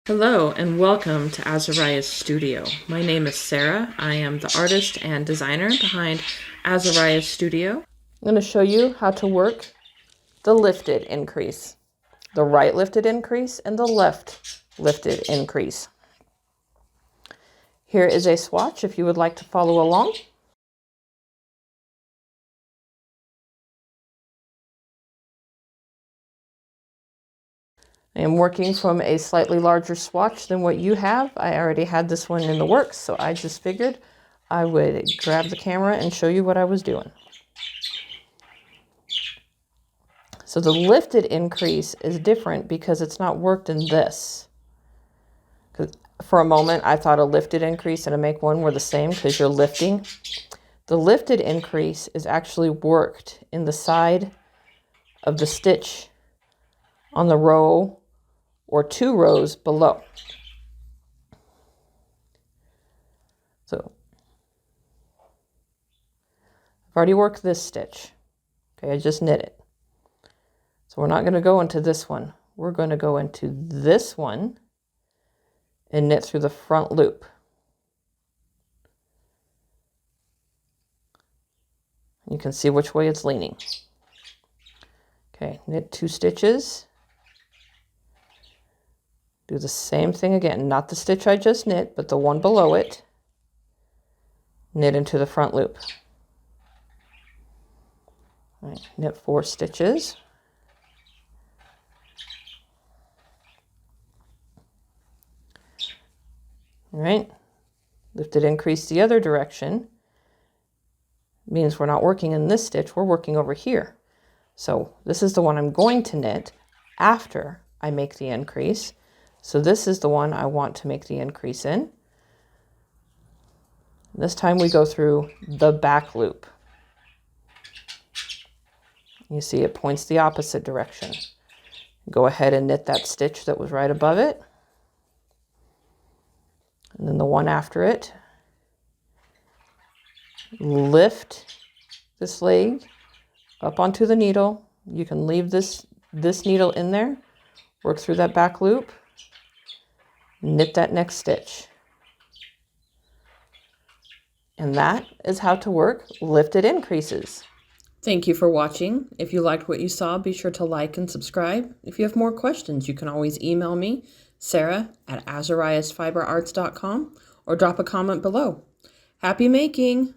Hello and welcome to Azariah's Studio. My name is Sarah. I am the artist and designer behind Azariah's Studio. I'm going to show you how to work the lifted increase, the right lifted increase and the left lifted increase. Here is a swatch if you would like to follow along. I am working from a slightly larger swatch than what you have. I already had this one in the works, so I just figured I would grab the camera and show you what I was doing. So the lifted increase is different because it's not worked in this. Because for a moment, I thought a lifted increase and a make one were the same because you're lifting. The lifted increase is actually worked in the side of the stitch on the row or 2 rows below. So I've already worked this stitch. Okay, I just knit it. So we're not going to go into this one. We're going to go into this one and knit through the front loop. You can see which way it's leaning. Okay, knit 2 stitches. Do the same thing again, not the stitch I just knit, but the one below it. Knit into the front loop. All right, knit 4 stitches. All right, lifted increase the other direction. Means we're not working in this stitch, we're working over here. So this is the one I'm going to knit after I make the increase. So this is the one I want to make the increase in. This time we go through the back loop. You see it points the opposite direction. Go ahead and knit that stitch that was right above it. And then the one after it. Lift this leg up onto the needle. You can leave this needle in there. Work through that back loop. Knit that next stitch. And that is how to work lifted increases. Thank you for watching. If you liked what you saw, be sure to like and subscribe. If you have more questions, you can always email me, Sarah@azariahsfiberarts.com, or drop a comment below. Happy making!